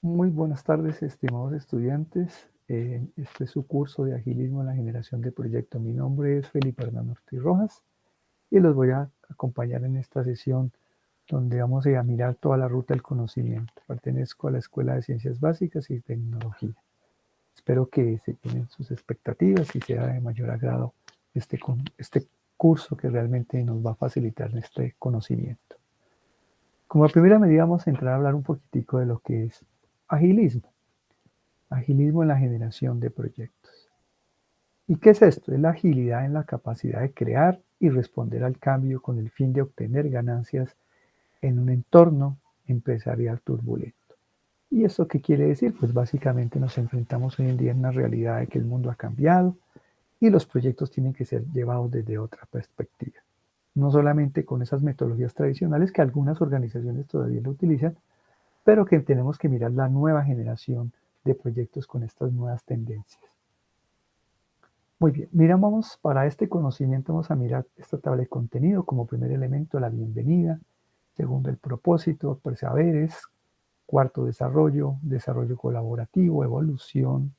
Muy buenas tardes, estimados estudiantes. Este es su curso de Agilismo en la Generación de Proyectos. Mi nombre es Felipe Hernán Ortiz Rojas y los voy a acompañar en esta sesión donde vamos a mirar toda la ruta del conocimiento. Pertenezco a la Escuela de Ciencias Básicas y Tecnología. Espero que se tienen sus expectativas y sea de mayor agrado este curso que realmente nos va a facilitar este conocimiento. Como primera medida vamos a entrar a hablar un poquitico de lo que es agilismo. Agilismo en la generación de proyectos. ¿Y qué es esto? Es la agilidad en la capacidad de crear y responder al cambio con el fin de obtener ganancias en un entorno empresarial turbulento. ¿Y esto qué quiere decir? Pues básicamente nos enfrentamos hoy en día en una realidad de que el mundo ha cambiado y los proyectos tienen que ser llevados desde otra perspectiva. No solamente con esas metodologías tradicionales que algunas organizaciones todavía lo utilizan, pero que tenemos que mirar la nueva generación de proyectos con estas nuevas tendencias. Muy bien, miramos para este conocimiento, vamos a mirar esta tabla de contenido como primer elemento, la bienvenida, segundo, el propósito, saberes, cuarto, desarrollo colaborativo, evolución,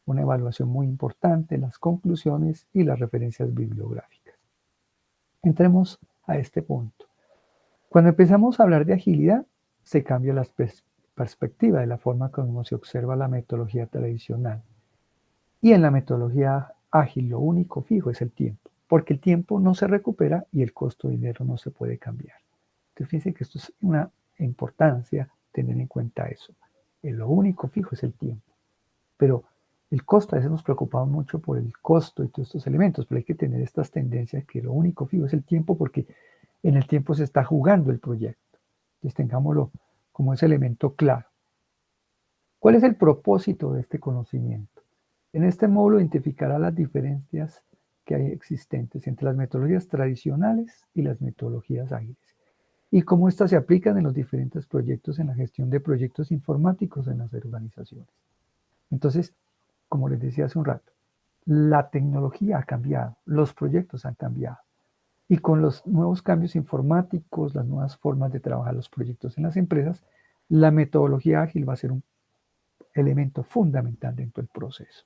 una evaluación muy importante, las conclusiones y las referencias bibliográficas. Entremos a este punto. Cuando empezamos a hablar de agilidad, se cambia la perspectiva de la forma como se observa la metodología tradicional. Y en la metodología ágil lo único fijo es el tiempo, porque el tiempo no se recupera y el costo de dinero no se puede cambiar. Entonces fíjense que esto es una importancia tener en cuenta eso. Lo único fijo es el tiempo, pero el costo, a veces nos preocupamos mucho por el costo y todos estos elementos, pero hay que tener estas tendencias que lo único fijo es el tiempo porque en el tiempo se está jugando el proyecto. Entonces tengámoslo como ese elemento claro. ¿Cuál es el propósito de este conocimiento? En este módulo identificará las diferencias que hay existentes entre las metodologías tradicionales y las metodologías ágiles y cómo éstas se aplican en los diferentes proyectos en la gestión de proyectos informáticos en las organizaciones. Entonces, como les decía hace un rato, la tecnología ha cambiado, los proyectos han cambiado y con los nuevos cambios informáticos, las nuevas formas de trabajar los proyectos en las empresas, la metodología ágil va a ser un elemento fundamental dentro del proceso.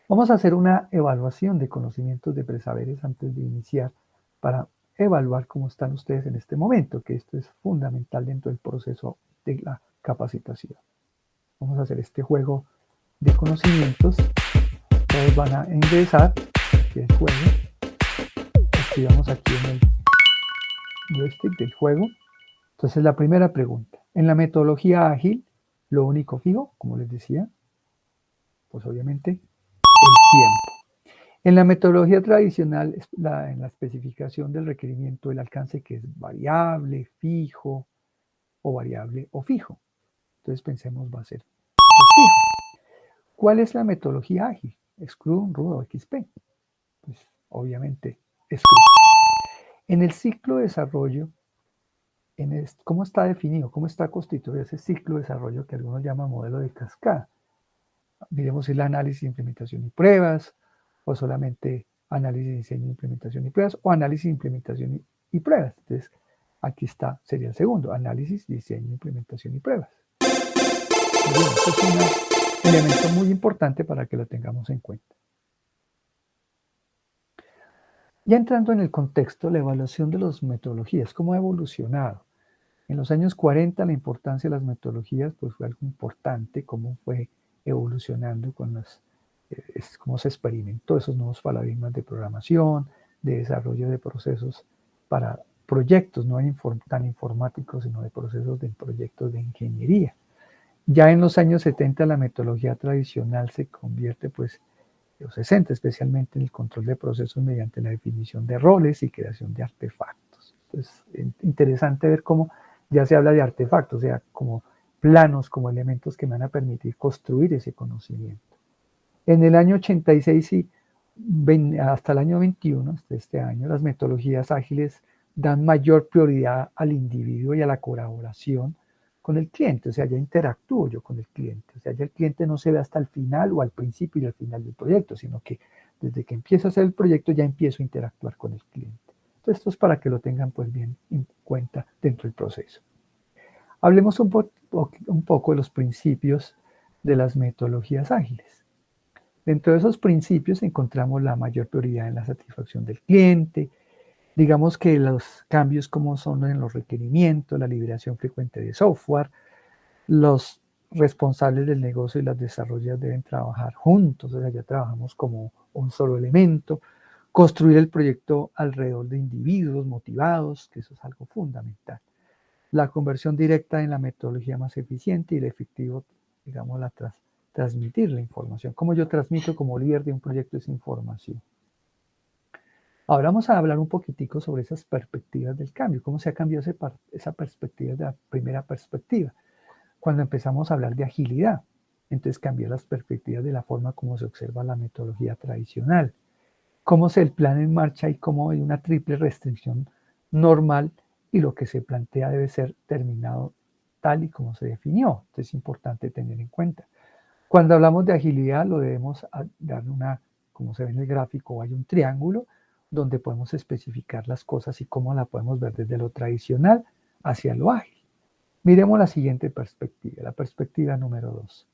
Vamos a hacer una evaluación de conocimientos de presaberes antes de iniciar para evaluar cómo están ustedes en este momento, que esto es fundamental dentro del proceso de la capacitación. Vamos a hacer este juego de conocimientos. Todos van a ingresar aquí el juego. Activamos aquí en el joystick del juego. Entonces la primera pregunta. En la metodología ágil, lo único fijo, como les decía, pues obviamente el tiempo. En la metodología tradicional, en la especificación del requerimiento, el alcance que es variable, fijo, o variable o fijo. Entonces pensemos va a ser fijo. ¿Cuál es la metodología ágil? Scrum, Rudo, XP. Pues obviamente Scrum. En el ciclo de desarrollo, ¿cómo está definido? ¿Cómo está constituido ese ciclo de desarrollo que algunos llaman modelo de cascada? Miremos si el análisis, implementación y pruebas, o solamente análisis, diseño, implementación y pruebas, o análisis, implementación y pruebas. Entonces, aquí está, sería el segundo, análisis, diseño, implementación y pruebas. Muy bien, esto es un elemento muy importante para que lo tengamos en cuenta. Ya entrando en el contexto, la evaluación de las metodologías, ¿cómo ha evolucionado? En los años 40 la importancia de las metodologías pues fue algo importante, cómo fue evolucionando con cómo se experimentó esos nuevos paradigmas de programación, de desarrollo de procesos para proyectos, no tan informáticos, sino de procesos de proyectos de ingeniería. Ya en los años 70 la metodología tradicional se convierte pues los 60 especialmente en el control de procesos mediante la definición de roles y creación de artefactos. Entonces, interesante ver cómo ya se habla de artefactos, o sea, como planos, como elementos que me van a permitir construir ese conocimiento. En el año 86 y hasta el año 21, hasta este año, las metodologías ágiles dan mayor prioridad al individuo y a la colaboración con el cliente, o sea, ya interactúo yo con el cliente, o sea, ya el cliente no se ve hasta el final o al principio y al final del proyecto, sino que desde que empiezo a hacer el proyecto ya empiezo a interactuar con el cliente. Entonces, esto es para que lo tengan pues bien en cuenta dentro del proceso. Hablemos un un poco de los principios de las metodologías ágiles. Dentro de esos principios encontramos la mayor prioridad en la satisfacción del cliente, digamos que los cambios como son en los requerimientos, la liberación frecuente de software, los responsables del negocio y las desarrolladoras deben trabajar juntos, o sea, ya trabajamos como un solo elemento, construir el proyecto alrededor de individuos motivados, que eso es algo fundamental. La conversión directa en la metodología más eficiente y el efectivo, digamos, transmitir la información. ¿Cómo yo transmito como líder de un proyecto esa información? Ahora vamos a hablar un poquitico sobre esas perspectivas del cambio, cómo se ha cambiado esa perspectiva de la primera perspectiva. Cuando empezamos a hablar de agilidad, entonces cambió las perspectivas de la forma como se observa la metodología tradicional, cómo se el plan en marcha y cómo hay una triple restricción normal y lo que se plantea debe ser terminado tal y como se definió. Entonces es importante tener en cuenta. Cuando hablamos de agilidad lo debemos dar como se ve en el gráfico, hay un triángulo donde podemos especificar las cosas y cómo la podemos ver desde lo tradicional hacia lo ágil. Miremos la siguiente perspectiva, la perspectiva número 2.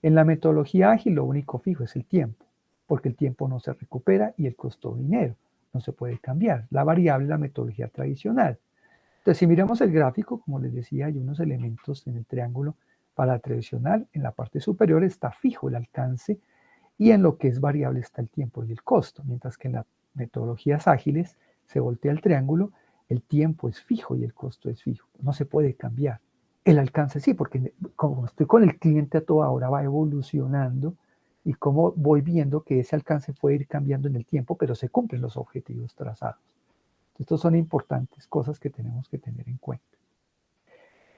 En la metodología ágil lo único fijo es el tiempo, porque el tiempo no se recupera y el costo de dinero no se puede cambiar. La variable es la metodología tradicional. Entonces, si miramos el gráfico, como les decía, hay unos elementos en el triángulo. Para la tradicional, en la parte superior está fijo el alcance y en lo que es variable está el tiempo y el costo, mientras que en las metodologías ágiles se voltea el triángulo, el tiempo es fijo y el costo es fijo, no se puede cambiar. El alcance sí, porque como estoy con el cliente a toda hora va evolucionando y como voy viendo que ese alcance puede ir cambiando en el tiempo, pero se cumplen los objetivos trazados. Estos son importantes cosas que tenemos que tener en cuenta.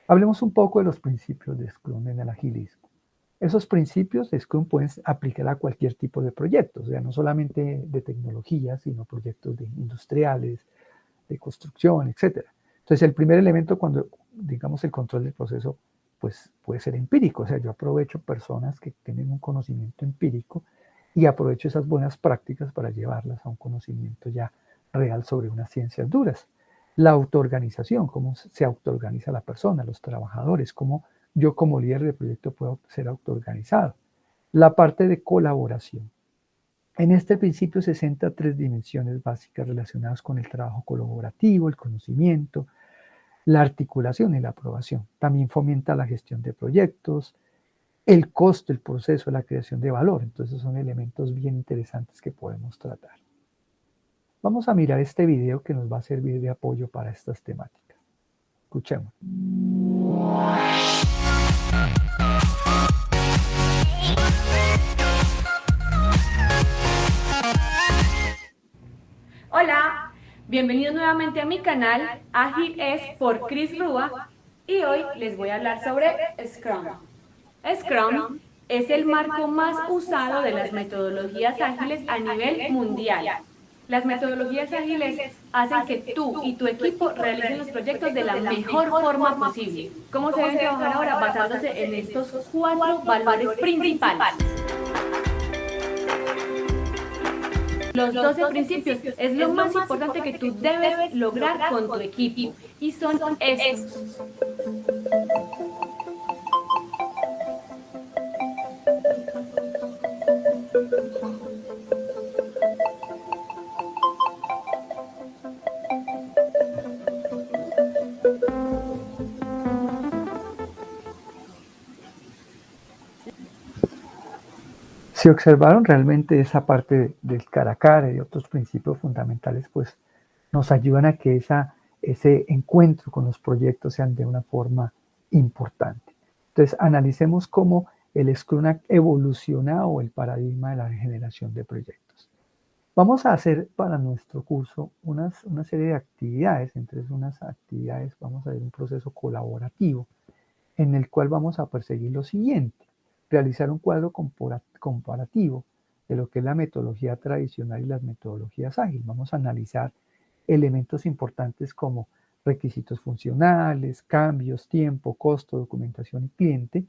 Hablemos un poco de los principios de Scrum en el agilismo. Esos principios de Scrum pueden aplicar a cualquier tipo de proyectos, o sea, no solamente de tecnología, sino proyectos industriales, de construcción, etc. Entonces, el primer elemento cuando, digamos, el control del proceso, pues puede ser empírico, o sea, yo aprovecho personas que tienen un conocimiento empírico y aprovecho esas buenas prácticas para llevarlas a un conocimiento ya real sobre unas ciencias duras. La autoorganización, cómo se autoorganiza la persona, los trabajadores, cómo yo como líder de proyecto puedo ser autoorganizado. La parte de colaboración. En este principio se centra 3 dimensiones básicas relacionadas con el trabajo colaborativo, el conocimiento, la articulación y la aprobación. También fomenta la gestión de proyectos, el costo, el proceso, la creación de valor. Entonces son elementos bien interesantes que podemos tratar. Vamos a mirar este video que nos va a servir de apoyo para estas temáticas. Escuchemos. Hola, bienvenidos nuevamente a mi canal. Ágil es por Chris Rúa y hoy les voy a hablar sobre Scrum. Scrum es el marco más usado de las metodologías ágiles a nivel mundial. Las metodologías ágiles hacen que tú y tu equipo realicen los proyectos de la mejor forma posible. ¿Cómo se deben trabajar ahora? Basándose en estos 4 valores principales. Los 12 principios es lo más importante que tú debes lograr con tu equipo y son estos. Si observaron realmente esa parte del cara a cara y otros principios fundamentales, pues nos ayudan a que ese encuentro con los proyectos sean de una forma importante. Entonces, analicemos cómo el Scrum ha evolucionado el paradigma de la generación de proyectos. Vamos a hacer para nuestro curso una serie de actividades. Entre unas actividades vamos a ver un proceso colaborativo en el cual vamos a perseguir lo siguiente: realizar un cuadro comparativo de lo que es la metodología tradicional y las metodologías ágiles. Vamos a analizar elementos importantes como requisitos funcionales, cambios, tiempo, costo, documentación y cliente,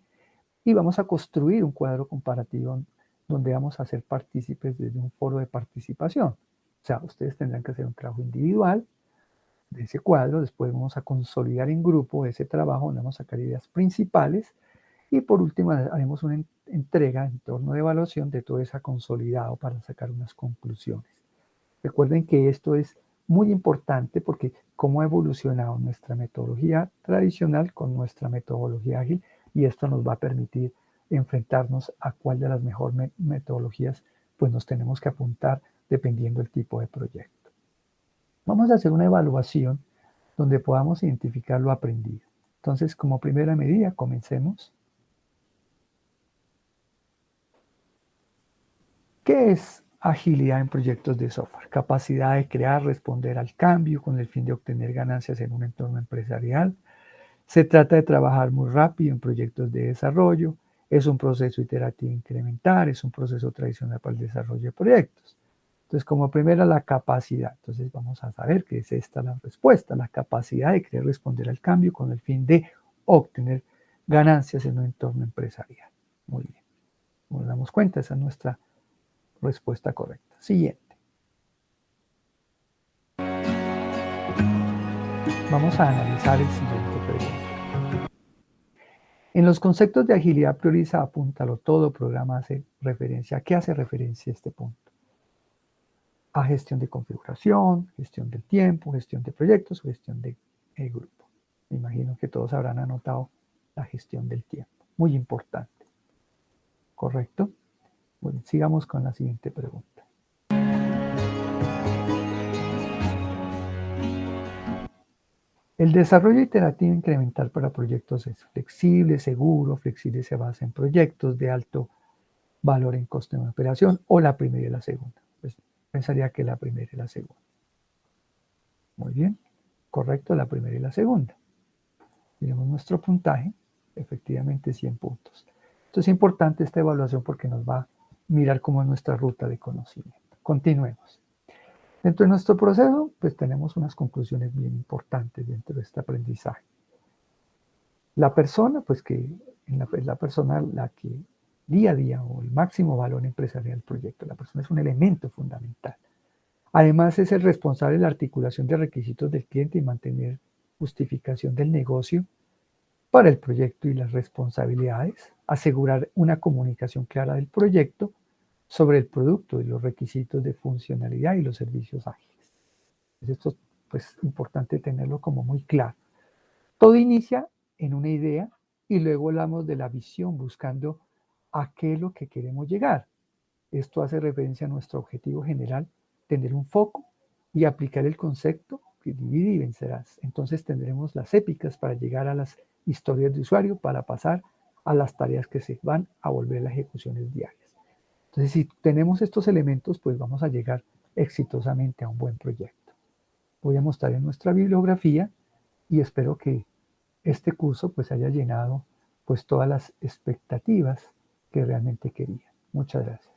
y vamos a construir un cuadro comparativo donde vamos a ser partícipes desde un foro de participación. O sea, ustedes tendrán que hacer un trabajo individual, ese cuadro, después vamos a consolidar en grupo ese trabajo, donde vamos a sacar ideas principales, y por último haremos una entrega en torno de evaluación de todo eso consolidado para sacar unas conclusiones. Recuerden que esto es muy importante porque cómo ha evolucionado nuestra metodología tradicional con nuestra metodología ágil, y esto nos va a permitir enfrentarnos a cuál de las mejores metodologías pues nos tenemos que apuntar dependiendo del tipo de proyecto. Vamos a hacer una evaluación donde podamos identificar lo aprendido. Entonces, como primera medida, comencemos. ¿Qué es agilidad en proyectos de software? Capacidad de crear, responder al cambio con el fin de obtener ganancias en un entorno empresarial. Se trata de trabajar muy rápido en proyectos de desarrollo. Es un proceso iterativo incremental, es un proceso tradicional para el desarrollo de proyectos. Entonces, como primera, la capacidad. Entonces, vamos a saber que es esta la respuesta, la capacidad de querer responder al cambio con el fin de obtener ganancias en un entorno empresarial. Muy bien. Nos damos cuenta, esa es nuestra respuesta correcta. Siguiente. Vamos a analizar el siguiente pregunta. En los conceptos de agilidad prioriza, apúntalo todo, programa hace referencia. ¿A qué hace referencia este punto? A gestión de configuración, gestión del tiempo, gestión de proyectos, gestión de grupo. Me imagino que todos habrán anotado la gestión del tiempo. Muy importante. ¿Correcto? Bueno, sigamos con la siguiente pregunta. El desarrollo iterativo incremental para proyectos es flexible, seguro, flexible se basa en proyectos de alto valor en coste de operación, o la primera y la segunda. Pues pensaría que la primera y la segunda. Muy bien, correcto, la primera y la segunda. Miremos nuestro puntaje, efectivamente 100 puntos. Entonces es importante esta evaluación porque nos va a mirar cómo es nuestra ruta de conocimiento. Continuemos. Dentro de nuestro proceso, pues tenemos unas conclusiones bien importantes dentro de este aprendizaje. La persona, pues que es la persona la que día a día o el máximo valor empresarial del proyecto. La persona es un elemento fundamental. Además, es el responsable de la articulación de requisitos del cliente y mantener justificación del negocio para el proyecto y las responsabilidades, asegurar una comunicación clara del proyecto sobre el producto y los requisitos de funcionalidad y los servicios ágiles. Esto es pues, importante tenerlo como muy claro. Todo inicia en una idea y luego hablamos de la visión buscando a qué es lo que queremos llegar. Esto hace referencia a nuestro objetivo general, tener un foco y aplicar el concepto que divide y vencerás. Entonces tendremos las épicas para llegar a las historias de usuario para pasar a las tareas que se van a volver las ejecuciones diarias. Entonces, si tenemos estos elementos, pues vamos a llegar exitosamente a un buen proyecto. Voy a mostrar en nuestra bibliografía y espero que este curso pues haya llenado pues todas las expectativas que realmente quería. Muchas gracias.